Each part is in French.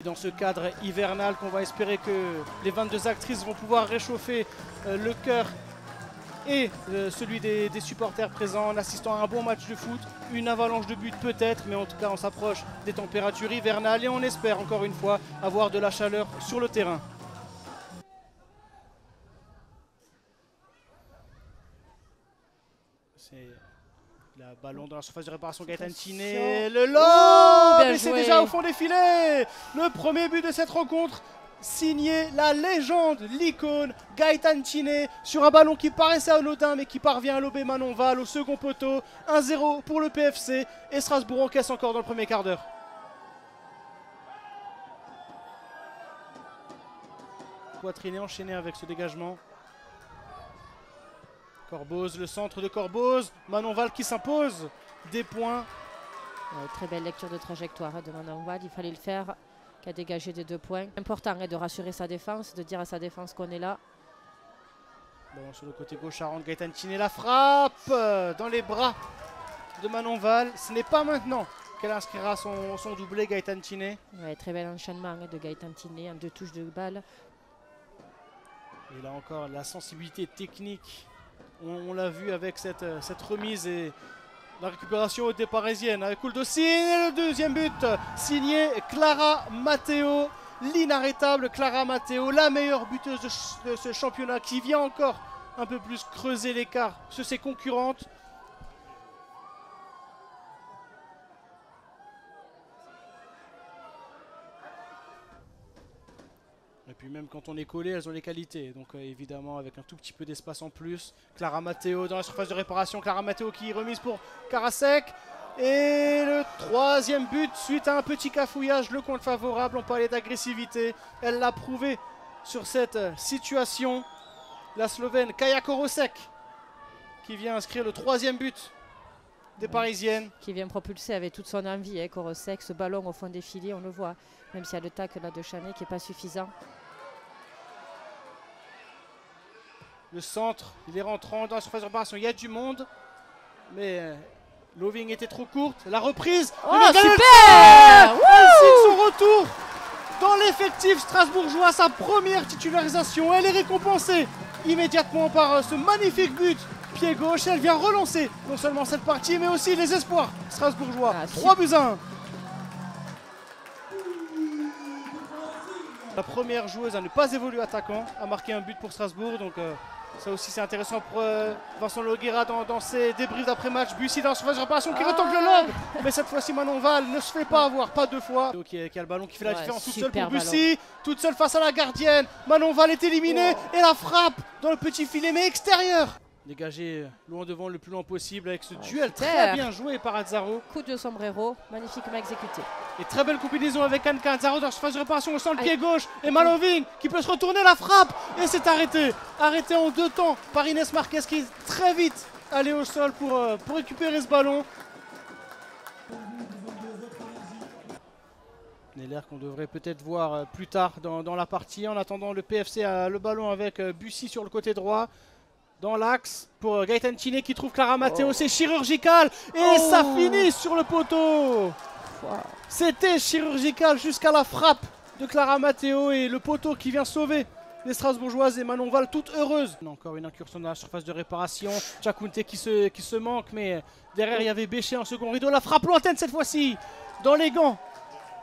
Dans ce cadre hivernal qu'on va espérer que les 22 actrices vont pouvoir réchauffer le cœur et celui des supporters présents en assistant à un bon match de foot, une avalanche de buts peut-être, mais en tout cas on s'approche des températures hivernales et on espère encore une fois avoir de la chaleur sur le terrain. C'est le ballon dans la surface de réparation, Gaëtan Tiné, le lob, et c'est déjà au fond des filets. Le premier but de cette rencontre, signé la légende, l'icône Gaëtan Tiné, sur un ballon qui paraissait anodin mais qui parvient à lober Manon Val au second poteau. 1-0 pour le PFC et Strasbourg encaisse encore dans le premier quart d'heure. Poitriné enchaîné avec ce dégagement. Corboz, le centre de Corboz, Manon Val qui s'impose, des points. Très belle lecture de trajectoire de Manon Val, il fallait le faire, qui a dégagé des 2 points. Important de rassurer sa défense, de dire à sa défense qu'on est là. Bon, sur le côté gauche, à rendre Gaëtan Tiné, la frappe dans les bras de Manon Val. Ce n'est pas maintenant qu'elle inscrira son doublé, Gaëtan Tiné. Ouais, très bel enchaînement de Gaëtan Tiné en 2 touches de balle. Et là encore, la sensibilité technique. On l'a vu avec cette remise et la récupération était parisienne avec Kuldossin et le deuxième but signé Clara Matteo, l'inarrêtable Clara Matteo, la meilleure buteuse de ce championnat qui vient encore un peu plus creuser l'écart sur ses concurrentes. Et puis même quand on est collé, elles ont les qualités. Donc évidemment avec un tout petit peu d'espace en plus. Clara Matteo dans la surface de réparation. Clara Matteo qui remise pour Karasek. Et le troisième but suite à un petit cafouillage. Le compte favorable, on parlait d'agressivité. Elle l'a prouvé sur cette situation. La Slovène Kaja Korosek qui vient inscrire le troisième but des Parisiennes. Qui vient propulser avec toute son envie, Korosek, ce ballon au fond des filets, on le voit. Même s'il y a le tacle là de Chanet qui n'est pas suffisant. Le centre, il est rentrant dans la surface de réparation. Il y a du monde, mais l'Oving était trop courte. La reprise. Oh, super! Son retour dans l'effectif strasbourgeois, sa première titularisation. Elle est récompensée immédiatement par ce magnifique but. Pied gauche, elle vient relancer non seulement cette partie, mais aussi les espoirs strasbourgeois. 3-1. La première joueuse à ne pas évoluer attaquant a marqué un but pour Strasbourg. Donc ça aussi c'est intéressant pour Vincent Loguera dans ses débriefs d'après-match. Bussy dans la surface de réparation qui retente le lob. Mais cette fois-ci Manon Val ne se fait pas avoir, pas 2 fois. Qui a le ballon qui fait la différence toute seule pour Bussy. Toute seule face à la gardienne. Manon Val est éliminée et la frappe dans le petit filet mais extérieur. Dégagé loin devant le plus loin possible avec ce duel très bien joué par Azzaro. Coup de sombrero, magnifiquement exécuté. Et très belle combinaison avec Anka. Azzaro dans la surface de réparation au centre, pied gauche. Et Maloving qui peut se retourner, la frappe. Et c'est arrêté. Arrêté en 2 temps par Inès Marquez qui est très vite allée au sol pour récupérer ce ballon. Neller qu'on devrait peut-être voir plus tard dans la partie. En attendant, le PFC a le ballon avec Bussy sur le côté droit. Dans l'axe pour Gaëtan Tiné qui trouve Clara Matteo, c'est chirurgical et ça finit sur le poteau. C'était chirurgical jusqu'à la frappe de Clara Matteo et le poteau qui vient sauver les Strasbourgeoises et Manon Val toutes heureuses. Encore une incursion dans la surface de réparation, Tchakounte qui se manque mais derrière il y avait Béché en second rideau, la frappe lointaine cette fois-ci dans les gants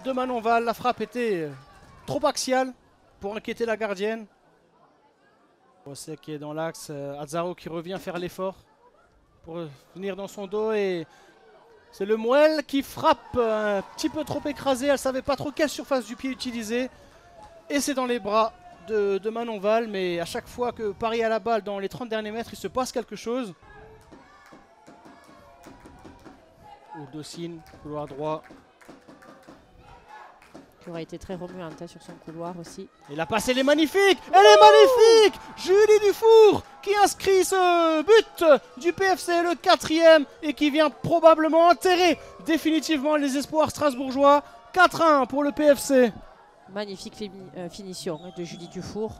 de Manon Val. La frappe était trop axiale pour inquiéter la gardienne. Korosek qui est dans l'axe, Azzaro qui revient faire l'effort pour venir dans son dos et c'est le Mouel qui frappe un petit peu trop écrasé, elle ne savait pas trop quelle surface du pied utiliser et c'est dans les bras de Manon Val, mais à chaque fois que Paris a la balle dans les 30 derniers mètres il se passe quelque chose. Kuldossin, couloir droit. Qui aura été très remuante sur son couloir aussi. Et la passe elle est magnifique. Elle est magnifique. Julie Dufour qui inscrit ce but du PFC, le 4e, et qui vient probablement enterrer définitivement les espoirs strasbourgeois. 4-1 pour le PFC. Magnifique finition de Julie Dufour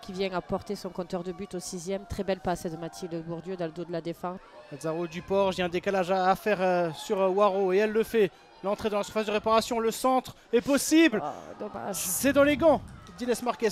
qui vient apporter son compteur de but au 6e. Très belle passe de Mathilde Bourdieu dans le dos de la défense. Azzaro Duport, il y a un décalage à faire sur Waro et elle le fait L'entrée dans la surface de réparation, le centre est possible. Dommage. C'est dans les gants d'Inès Marquez.